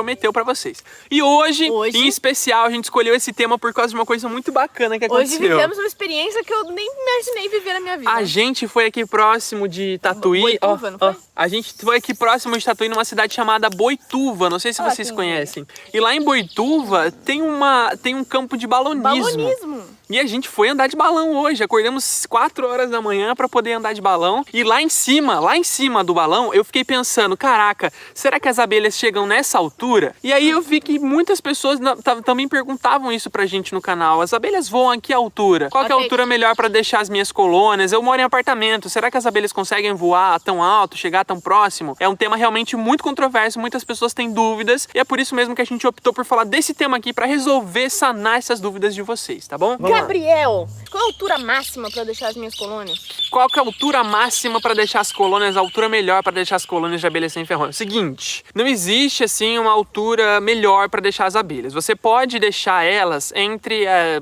prometeu pra vocês. E hoje, em especial, a gente escolheu esse tema por causa de uma coisa muito bacana que aconteceu. Hoje vivemos uma experiência que eu nem imaginei viver na minha vida. A gente foi aqui próximo de Tatuí. Boituva, não foi? A gente foi aqui próximo de Tatuí, numa cidade chamada Boituva. Não sei se vocês conhecem. E lá em Boituva tem um campo de balonismo. E a gente foi andar de balão hoje. Acordamos 4 horas da manhã para poder andar de balão. E lá em cima do balão, eu fiquei pensando, caraca, será que as abelhas chegam nessa altura? E aí eu vi que muitas pessoas também perguntavam isso pra gente no canal. As abelhas voam a que altura? Qual que é a altura melhor para deixar as minhas colônias? Eu moro em apartamento. Será que as abelhas conseguem voar tão alto, chegar tão próximo? É um tema realmente muito controverso. Muitas pessoas têm dúvidas. E é por isso mesmo que a gente optou por falar desse tema aqui para resolver, sanar essas dúvidas de vocês, tá bom? Gabriel, qual é a altura máxima para deixar as minhas colônias? Qual que é a altura máxima para deixar as colônias, a altura melhor para deixar as colônias de abelhas sem ferrão? Seguinte, não existe assim uma altura melhor para deixar as abelhas. Você pode deixar elas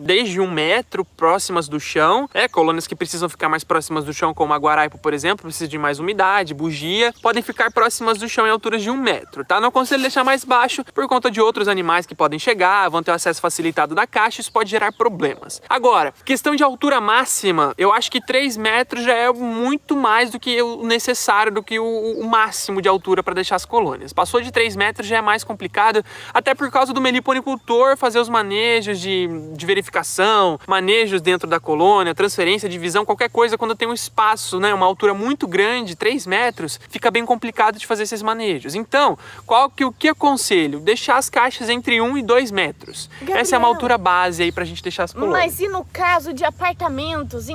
desde 1 metro próximas do chão, colônias que precisam ficar mais próximas do chão, como a guaraipa, por exemplo, precisa de mais umidade, bugia, podem ficar próximas do chão em alturas de 1 metro, tá? Não aconselho deixar mais baixo por conta de outros animais que podem chegar, vão ter o acesso facilitado da caixa, isso pode gerar problemas. Agora, questão de altura máxima, eu acho que 3 metros já é muito mais do que o necessário, do que o máximo de altura para deixar as colônias. Passou de 3 metros já é mais complicado, até por causa do meliponicultor fazer os manejos de verificação, manejos dentro da colônia, transferência, divisão, qualquer coisa, quando tem um espaço, né, uma altura muito grande, 3 metros, fica bem complicado de fazer esses manejos. Então, o que aconselho? Deixar as caixas entre 1 e 2 metros. Gabriel, essa é uma altura base aí pra gente deixar as colônias. Mas e no caso de apartamentos?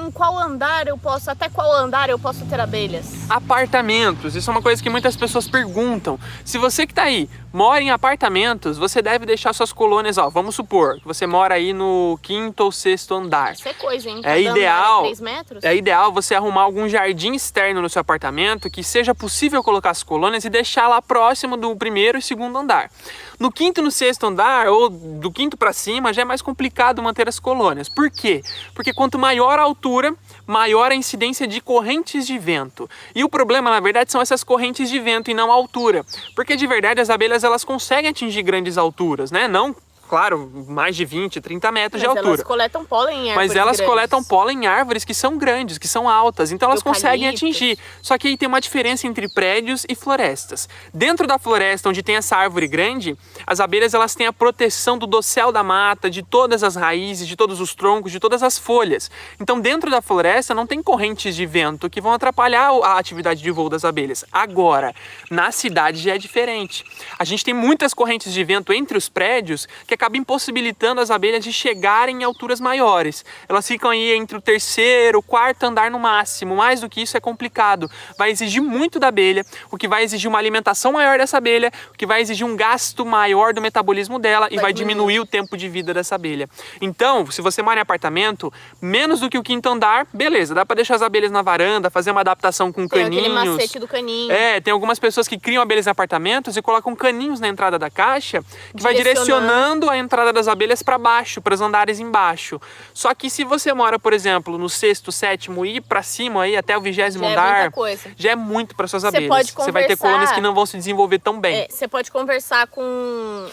Até qual andar eu posso ter abelhas? Apartamentos, isso é uma coisa que muitas pessoas perguntam. Se você que tá aí mora em apartamentos, você deve deixar suas colônias, vamos supor que você mora aí no 5º ou 6º andar. Isso é coisa, hein? É ideal, 3 metros? é ideal você arrumar algum jardim externo no seu apartamento que seja possível colocar as colônias e deixar lá próximo do 1º e 2º andar. No 5º e no 6º andar, ou do 5º para cima, já é mais complicado manter as colônias. Por quê? Porque quanto maior a altura, maior a incidência de correntes de vento. E o problema, na verdade, são essas correntes de vento e não a altura. Porque, de verdade, as abelhas elas conseguem atingir grandes alturas, né? Não, claro, mais de 20, 30 metros de altura. Elas coletam pólen em árvores Mas elas grandes. coletam pólen em árvores que são grandes, que são altas. Então elas conseguem atingir. Só que aí tem uma diferença entre prédios e florestas. Dentro da floresta, onde tem essa árvore grande, as abelhas elas têm a proteção do dossel da mata, de todas as raízes, de todos os troncos, de todas as folhas. Então dentro da floresta não tem correntes de vento que vão atrapalhar a atividade de voo das abelhas. Agora, na cidade já é diferente. A gente tem muitas correntes de vento entre os prédios que acaba impossibilitando as abelhas de chegarem em alturas maiores. Elas ficam aí entre o 3º, 4º andar no máximo. Mais do que isso é complicado. Vai exigir muito da abelha, o que vai exigir uma alimentação maior dessa abelha, o que vai exigir um gasto maior do metabolismo dela e vai diminuir o tempo de vida dessa abelha. Então, se você mora em apartamento, menos do que o 5º andar, beleza, dá para deixar as abelhas na varanda, fazer uma adaptação com caninhos. Tem aquele macete do caninho. Tem algumas pessoas que criam abelhas em apartamentos e colocam caninhos na entrada da caixa, que vai direcionando a entrada das abelhas para baixo, para os andares embaixo. Só que se você mora, por exemplo, no 6º, 7º e ir para cima aí até o 20º andar, já é muito para suas abelhas. Você vai ter colônias que não vão se desenvolver tão bem. Você pode conversar com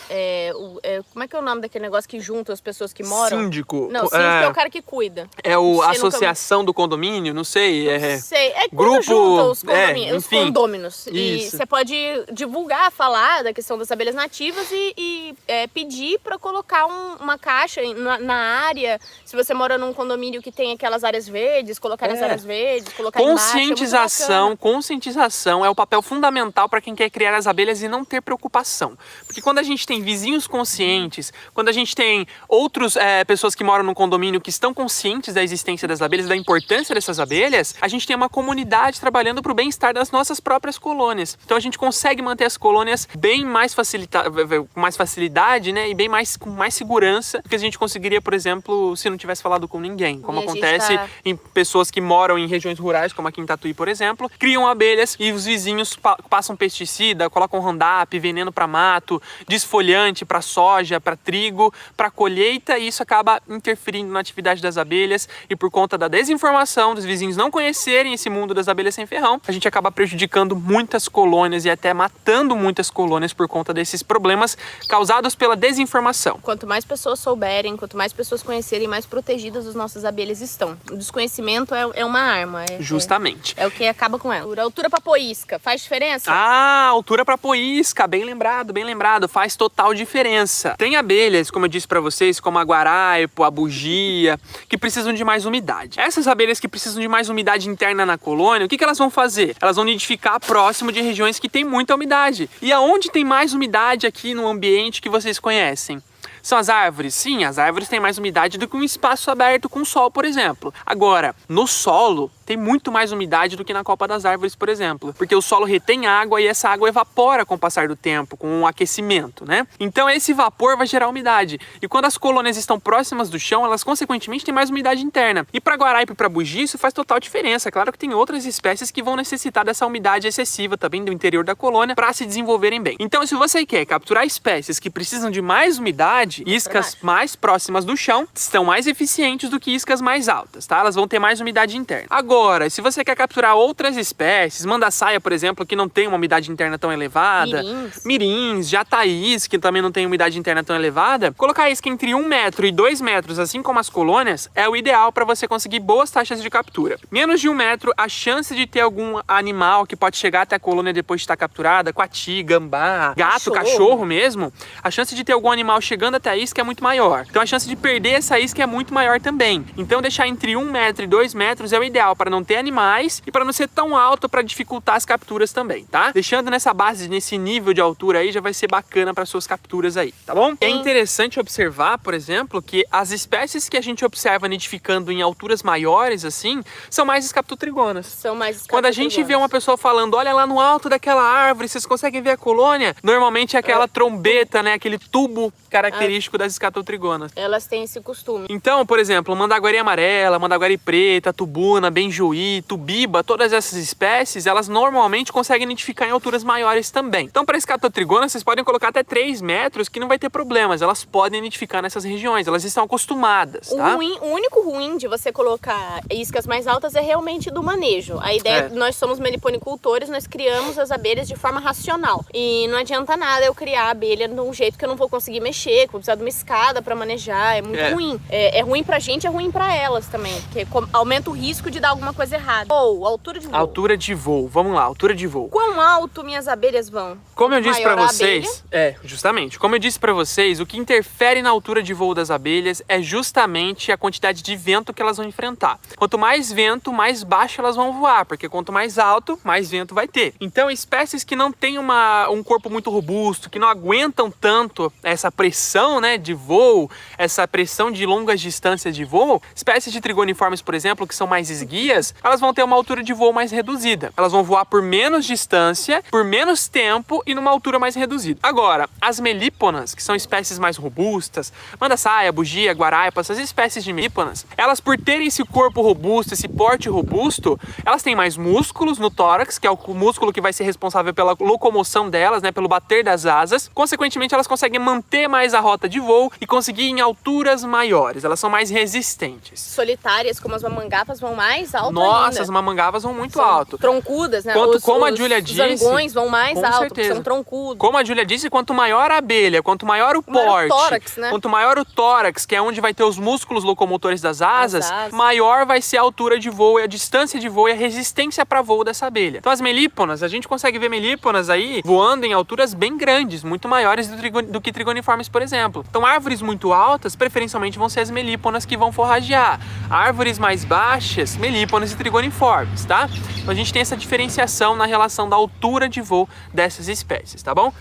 como é que é o nome daquele negócio que junta as pessoas que moram? Síndico. Não, síndico é o cara que cuida. É a associação do condomínio, não sei. Sei. Grupo, junta os condomínios, enfim, os condôminos. Isso. E você pode divulgar, falar da questão das abelhas nativas e pedir para colocar uma caixa na área. Se você mora num condomínio que tem aquelas áreas verdes, colocar nas áreas verdes, colocar Conscientização é o papel fundamental para quem quer criar as abelhas e não ter preocupação. Porque quando a gente tem vizinhos conscientes, quando a gente tem outras pessoas que moram num condomínio que estão conscientes da existência das abelhas, da importância dessas abelhas, a gente tem uma comunidade trabalhando para o bem-estar das nossas próprias colônias. Então a gente consegue manter as colônias bem mais facilidade, né, e bem com mais segurança do que a gente conseguiria, por exemplo, se não tivesse falado com ninguém. Como acontece em pessoas que moram em regiões rurais, como aqui em Tatuí, por exemplo, criam abelhas e os vizinhos passam pesticida, colocam Roundup, veneno para mato, desfolhante para soja, para trigo, para colheita, e isso acaba interferindo na atividade das abelhas, e por conta da desinformação, dos vizinhos não conhecerem esse mundo das abelhas sem ferrão, a gente acaba prejudicando muitas colônias e até matando muitas colônias por conta desses problemas causados pela desinformação. Quanto mais pessoas souberem, quanto mais pessoas conhecerem, mais protegidas as nossas abelhas estão. O desconhecimento é uma arma. Justamente. É o que acaba com ela. Altura para pôr isca, faz diferença? Ah, altura para pôr isca, bem lembrado, faz total diferença. Tem abelhas, como eu disse para vocês, como a guaraipo, a bugia, que precisam de mais umidade. Essas abelhas que precisam de mais umidade interna na colônia, o que elas vão fazer? Elas vão nidificar próximo de regiões que tem muita umidade. E aonde tem mais umidade aqui no ambiente que vocês conhecem? São as árvores? Sim, as árvores têm mais umidade do que um espaço aberto com sol, por exemplo. Agora, no solo, tem muito mais umidade do que na copa das árvores, por exemplo. Porque o solo retém água e essa água evapora com o passar do tempo, com o aquecimento, né? Então esse vapor vai gerar umidade. E quando as colônias estão próximas do chão, elas consequentemente têm mais umidade interna. E para guaraipa e para bugia, isso faz total diferença. Claro que tem outras espécies que vão necessitar dessa umidade excessiva também do interior da colônia para se desenvolverem bem. Então, se você quer capturar espécies que precisam de mais umidade, iscas mais próximas do chão estão mais eficientes do que iscas mais altas, tá? Elas vão ter mais umidade interna. Agora, se você quer capturar outras espécies, manda-saia, por exemplo, que não tem uma umidade interna tão elevada, mirins, jataís, que também não tem umidade interna tão elevada, colocar a isca entre 1 metro e 2 metros, assim como as colônias, é o ideal para você conseguir boas taxas de captura. Menos de 1 metro, a chance de ter algum animal que pode chegar até a colônia depois de estar capturada, coati, gambá, gato, cachorro mesmo, a chance de ter algum animal chegando até a isca é muito maior. Então a chance de perder essa isca é muito maior também. Então deixar entre 1 metro e 2 metros é o ideal para não ter animais e para não ser tão alto para dificultar as capturas também, tá? Deixando nessa base, nesse nível de altura aí, já vai ser bacana para suas capturas aí, tá bom? É interessante observar, por exemplo, que as espécies que a gente observa nidificando em alturas maiores, assim, são mais escaptotrigonas. São mais escaptotrigonas. Quando a gente vê uma pessoa falando, olha lá no alto daquela árvore, vocês conseguem ver a colônia? Normalmente é aquela trombeta, né? Aquele tubo característico das escaptotrigonas. Elas têm esse costume. Então, por exemplo, mandaguari amarela, mandaguari preta, tubuna, benjuí, tubiba, todas essas espécies, elas normalmente conseguem identificar em alturas maiores também. Então, para escaptotrigona, vocês podem colocar até 3 metros que não vai ter problemas. Elas podem identificar nessas regiões, elas estão acostumadas, tá? O único ruim de você colocar iscas mais altas é realmente do manejo. A ideia, nós somos meliponicultores, nós criamos as abelhas de forma racional. E não adianta nada eu criar a abelha de um jeito que eu não vou conseguir mexer, que eu vou precisar de uma escada para manejar. É muito ruim. É ruim pra gente, é ruim pra elas também, porque aumenta o risco de dar alguma coisa errada. Altura de voo. Altura de voo. Vamos lá, altura de voo. Quão alto minhas abelhas vão? Como eu disse pra vocês, justamente, como eu disse pra vocês, o que interfere na altura de voo das abelhas é justamente a quantidade de vento que elas vão enfrentar. Quanto mais vento, mais baixo elas vão voar, porque quanto mais alto, mais vento vai ter. Então, espécies que não têm um corpo muito robusto, que não aguentam tanto essa pressão, né, de voo, essa pressão de longas distâncias de voo, espécies de trigoniformes, por exemplo, que são mais esguias, elas vão ter uma altura de voo mais reduzida. Elas vão voar por menos distância, por menos tempo e numa altura mais reduzida. Agora, as melíponas, que são espécies mais robustas, manda-saia, bugia, guaraipa, essas espécies de melíponas, elas por terem esse corpo robusto, esse porte robusto, elas têm mais músculos no tórax, que é o músculo que vai ser responsável pela locomoção delas, né, pelo bater das asas. Consequentemente, elas conseguem manter mais a rota de voo e conseguir em alturas maiores. Elas são mais resistentes. Solitárias, como as mamangafas, vão mais alto Nossa, ainda. As mamangavas vão muito alto. Troncudas, né? Como a Júlia disse, os zangões vão mais com alto, certeza. porque são troncudos. Como a Júlia disse, quanto maior a abelha, quanto maior o porte, tórax, né? quanto maior o tórax, que é onde vai ter os músculos locomotores das asas, maior vai ser a altura de voo, a distância de voo e a resistência para voo dessa abelha. Então as melíponas, a gente consegue ver melíponas aí voando em alturas bem grandes, muito maiores do que trigoniformes, por exemplo. Então árvores muito altas, preferencialmente vão ser as melíponas que vão forragear. Árvores mais baixas, melíponas e trigoniformes, tá? Então a gente tem essa diferenciação na relação da altura de voo dessas espécies, tá bom?